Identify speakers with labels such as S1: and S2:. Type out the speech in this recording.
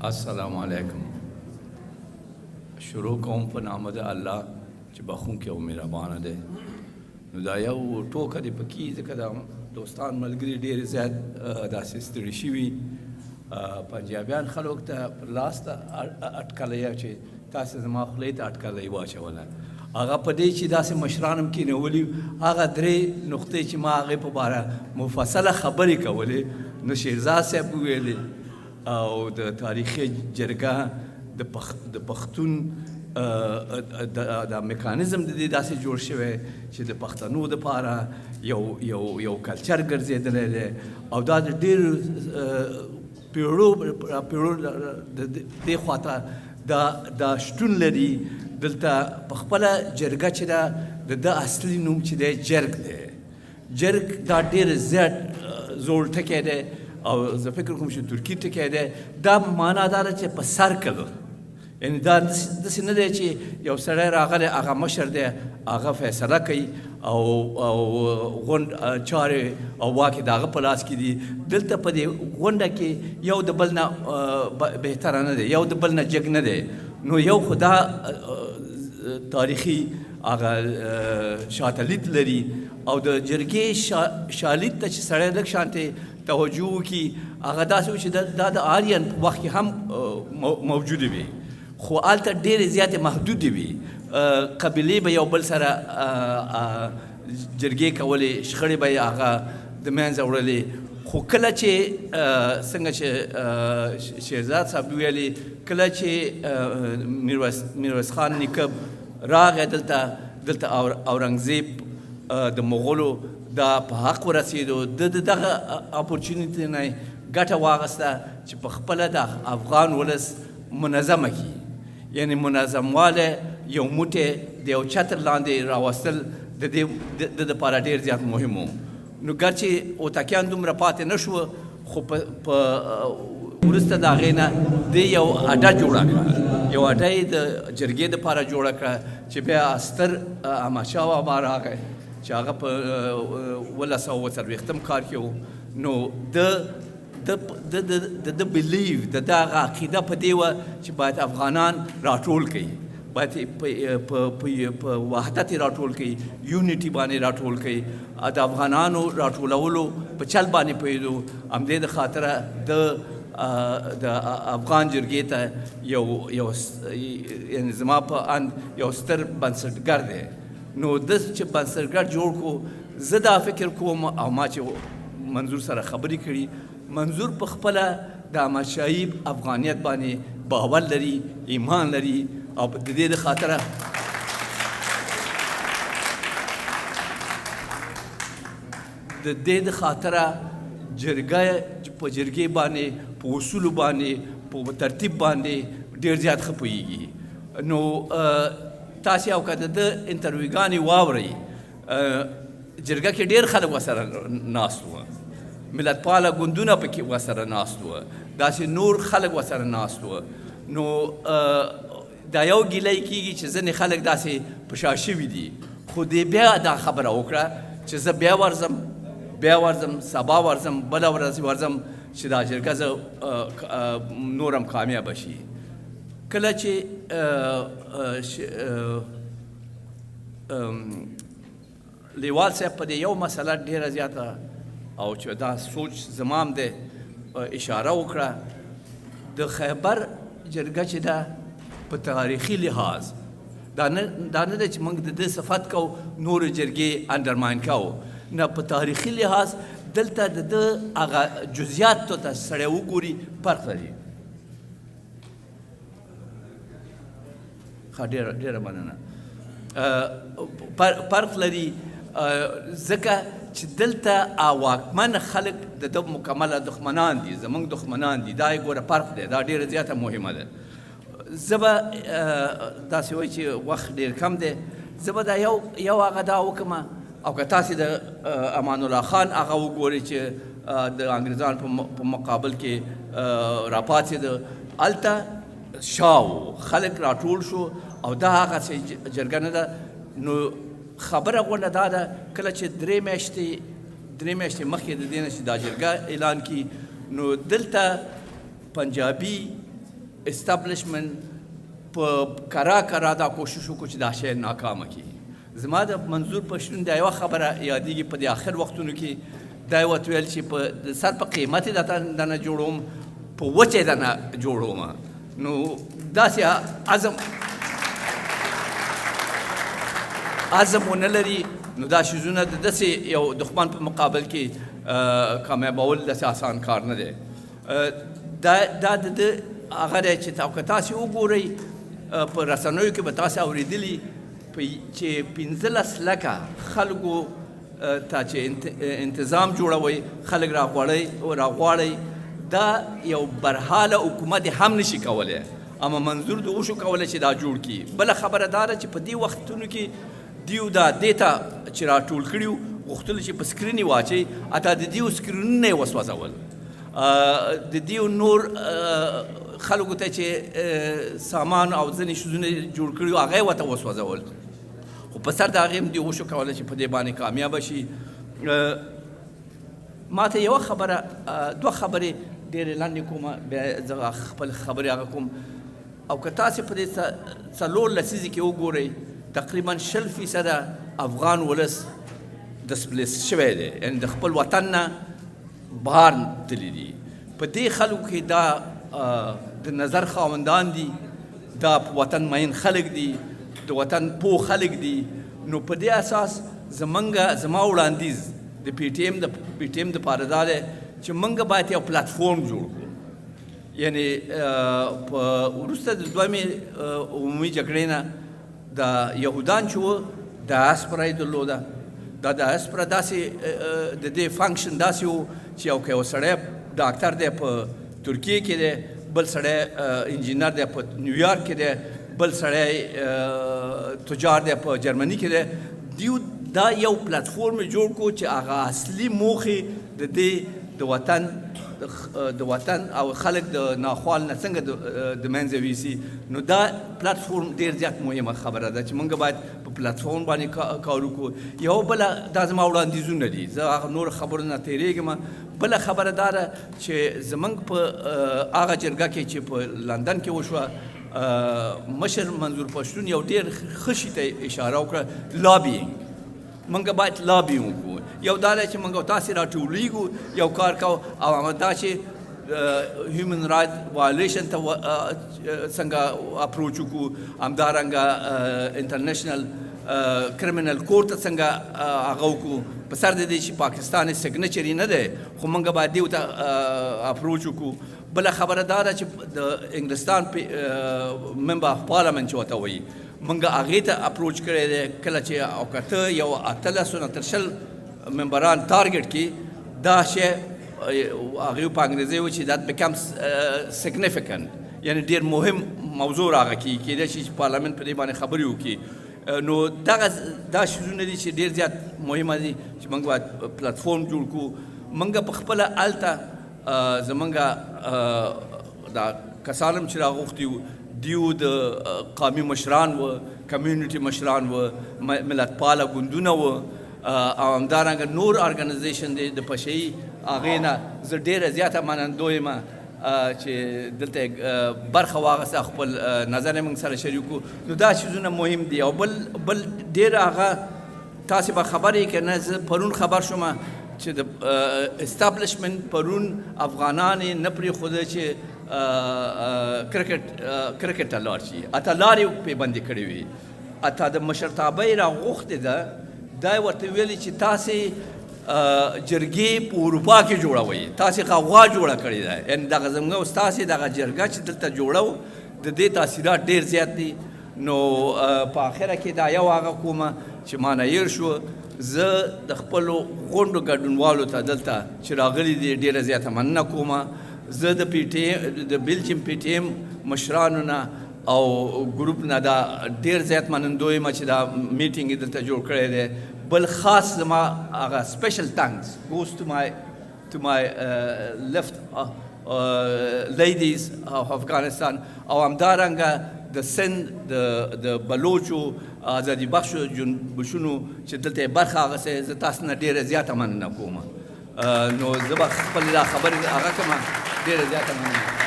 S1: السلام علیکم. شروع کوم په نام د الله چې بخښونکی او مهربانه دی. نو دا یو ټوکه دی پکې ځکه دا دوستان ملګري ډېر زیات داسې ستړي شوي پنجابیان خلکو ته پر لاس ته اټکلی چې تاسې زما خولې ته اټکلی واچوله هغه په دې چې داسې مشران هم کېنولي هغه درې نقطې چې ما هغې په باره مفصله خبرې کولې نو شیرزاد صاحب وویلې او د تاریخي جرګه د پښتون دا میکانیزم د دې داسې جوړ شوی چې د پښتنو دپاره یو کلچر ګرځېدلی دی او دا د ډېرو پیړو دې خواته دا شتون لري دلته په خپله جرګه چې ده د ده اصلي نوم چې دی جرګ دی. جرګ دا ډېر زیات زوړ ټکی دی او زه فکر کوم چې ترکي ټکی دی. دا معنا دا ده چې په سرکل یعنی دا داسې نه دی چې یو سړی راغلی هغه مشر دی هغه فیصله کوي او غونډ چارې او واک یې د هغه په لاس کې دي. دلته په دې غونډه کې یو د بل نه بهتره نه دی یو د بل نه جګ نه دی. نو یو خو دا تاریخي هغه شاتلیت لري او د جرګې شالید ته چې سړی لږ شانتې توجه وکړي هغه داسې و چې دا د آریان په وخت کې هم موجودې وي خو هلته ډېرې زیاتې محدودې وي. قبیلې به یو بل سره جرګې کولې شخړې به یې هغه د منځه وړلې خو کله چې څنګه چې شیرزاد صاحب ویلي کله چې میرویس خان نیکه راغی دلته اورنګزیب د مغولو دا په حق ورسېدو د دغه اپورچونیټي نه ګټه واخیسته چې په خپله د افغان ولس منظمه کړي یعنی منظموالی یو موټی د یو چتر لاندې راوستل د دې دپاره ډېر زیات مهم و. نو ګرچې اوتاکیان دومره پاتې نه شوه خو په وروسته د هغې نه دې یو اډه جوړه کړه یو اډه یې د جرګې دپاره جوړه کړه چې بیا ستر احمدشاه بابا راغی چې هغه په 1940 کال کې و. نو د بلیف د هغه عقیده په دې وه چې باید افغانان راټول کړي باید په وحدت یې راټول کړي یونیټي باندې راټول کړي د افغانانو راټولولو په چل باندې پوهېدو همدې د خاطره د افغان جرګې ته یعنې زما په اند یو ستر بنسټګر دی. نو ده چې بنسټګر جوړ کړو زه دا فکر کوم او ما چې منظور سره خبرې کړي منظور په خپله د احمدشاهي افغانیت باندې باور لري ایمان لري او د دې د خاطره جرګه په جرګې باندې په اصولو باندې په ترتیب باندې ډېر زیات ښه پوهېږي. نو تاسې او که د ده انټرویوګانې واورئ جرګه کې ډېر خلک ورسره ناست وه ملتپاله ګوندونه پکې ورسره ناست وه داسې نور خلک ورسره ناست وه. نو دا یو ګیله کېږي چې ځینې خلک داسې په شا شوي دي خو دې بیا دا خبره وکړه چې زه بیا ورځم سبا ورځم بله ورځ ورځم چې دا جرګه زه نورم کامیابه شي. کله چې لیوال صاحب په دې یو مسله ډېره زیاته او چې دا سوچ زمام دی اشاره وکړه د خیبر جرګه چې ده په تاریخي لحاظ دا نه ده چې موږ د دې صفت کوو نورې جرګې انډرماین کوو نه په تاریخي لحاظ دلته د ده هغه جزیاتو ته سړی وګوري فرق لري. ښه ډېره مننه. فرق لري ځکه چې دلته واکمن خلک د ده مکمله دښمنان دي زموږ دښمنان دي دا یې ګوره فرق دی دا ډېره زیاته مهمه ده. زه به داسې وایي چې وخت ډېر کم دی زه به دا یو هغه دا وکړم او که تاسې د امان الله خان هغه وګورئ چې د انګریزانو په مقابل کې راپاڅېده هلته شاو خلک راټول شو او دا هغسې جرګه نه ده. نو خبره غونډه دا ده کله چې درې میاشتې مخکې د دې نه چې دا جرګه اعلان کړي نو دلته پنجابي اسټابلیشمنټ په کرا دا کوشش وکړو چې دا شی ناکامه کړي. زما د منظور پښتون دا یوه خبره یادېږي په دې آخر وختونو کې دا یې ورته ویل چې په سر په قیمت یې دنه جوړوم، په وچه یې دنه جوړوم. نو داسې عزم ونه لري نو دا شیزونه د داسې یو دښمن په مقابل کې کامیابول داسې آسان کار نه دی. دا د ده هغه دی چې که تاسې وګورئ په رسنیو کې به تاسې اورېدلي چې 15 لکه خلکو ته چې انتظام جوړوئ، خلک راغواړئ، دا یو برحاله حکومت هم نشي کولی، اما منظور د وشو کولی چې دا جوړ کړي. بله خبره دا ده چې په دې وختونو کې دیو دا دې ته چې راټول کړي وو غوښتل چې په سکرین یې واچوي، حتی د دیو سکرینونه یې وسوځول، د دیو نور خلکو ته چې سامان او ځینې شیزونه جوړ کړي وو هغه یې ورته وسوځول. خو په سر د هغې هم دوی وشو کولی چې په دې باندې کامیابه شي. ما ته یوه خبره دوه خبرې ډېرې لنډې کومه، بیا زه خپل خبرې هغه کوم. او که تاسې په دې 14 لسیزې کې وګورئ تقریبا 20% افغان ولس ډسپلیس شوی دی، یعنې د خپل وطن نه بهر تللي دي. په دې خلکو کې دا د نظر خاوندان دي، دا وطن مین خلک دي، د وطن پوه خلک دي. نو په دې اساس زما وړاندیز د پی ټي ایم دپاره دا دی چې موږ باید یو پلټفورم جوړ کړو. یعنې په وروسته د دویمې عمومي جګړې نه د یهودان چې وو ډایاسپورا یې درلوده. دا ډایاسپورا داسې د دې فنکشن داسې و چې یو سړی ډاکټر دی په ترکیې کې دی، بل سړی انجینر دی په نیویارک کې دی، بل سړی تجار دی په جرمني کې دی. دیو دا یو پلټفورم جوړ کړو چې هغه اصلي موخې د دې د وطن او خلک د ناخوال نه څنګه د منځه ویسي. نو دا پلټفورم ډېر زیات مهمه خبره ده چې موږ باید په پلټفورم باندې کار وکړو. یو بله دا زما وړاندیزونه دي، زه هغه نور خبرو نه تېرېږم. بله خبره دا ده چې زموږ په هغه جرګه کې چې په لندن کې وشوه، مشر منظور پښتون یو ډېر ښه شي ته اشاره وکړه، لابینګ. موږ باید لابینګ وکړو. یو دا دی چې موږ تاسې راټولیږو یو کار کوو، او همدا دا چې هیومن رایټ وایلیشن ته څنګه اپروچ وکړو، همدارنګه انټرنیشنل کرمینل کورټ ته څنګه هغه وکړو، په سر د دې چې پاکستان یې سګنیچر یې نه دی، خو موږ باید دې ته اپروچ وکړو. بله خبره دا ده چې د انګلستان ممبر اف پارلمنټ چې ورته وایي، موږ هغې ته اپروچ کړی دی. کله چې او که ته یو 18 ممبران ټارګټ کړي، دا شی هغې په انګریزي وایي چې that becomes significant، یعنې ډېر مهم موضوع راغه کېدای شي چې پارلمنټ په دې باندې خبرې وکړي. نو دا شیزونه دي چې ډېر زیات مهمه دي چې موږ باید پلټفورم جوړ کړو. موږ په خپله هلته زمونږ دا کسان هم چې راغوښتي وو، دیو د قومي مشران و، کمیونټي مشران و، ملتپاله ګوندونه و، او همدارنګه نور ارګنایزیشن دی د پشهیي، هغې نه زه ډېره زیاته منندوی یم چې دلته برخه واخیسته، خپل نظر یې موږ سره شریک کړو. نو دا چیزونه مهم دي. او بل ډېر هغه تاسې به خبر یې که نه، زه پرون خبر شوم چې د اسټابلیشمنټ پرون افغانان یې نه پرېښوده چې کرکټ ته لاړ شي، حتی لارې پرې بندې کړې وې، حتی د مشرتابه یې راغوښتې ده. دا یې ورته ویلي چې تاسې جرګې په اروپا کې جوړوئ، تاسې غوغا جوړه کړې ده. یعنې دغه زموږ ستاسې دغه جرګه چې دلته جوړو د دې تاثیرات ډېر زیات دي. نو په آخره کې دا یو هغه کومه چې ما نه هېر شو، زه د خپلو غونډو ګډونوالو ته دلته چې راغلي دي ډېره زیاته مننه کومه. زه د بلجیم پی ټي ایم مشرانو نه او ګروپ نه دا ډېر زیات منندوی یم چې دا میټینګ یې دلته جوړ کړی دی. بل خاص زما هغه سپیشل تانکس goes to my left ladies of Afghanistan، او همدارنګه د سند د بلوچو آزادي بخشو جنبشونو چې دلته یې برخه اخیستې، زه تاسو نه ډېره زیاته مننه کوم. نو زه به خپل دا خبرې هغه کومه ډېره زیاته مننه.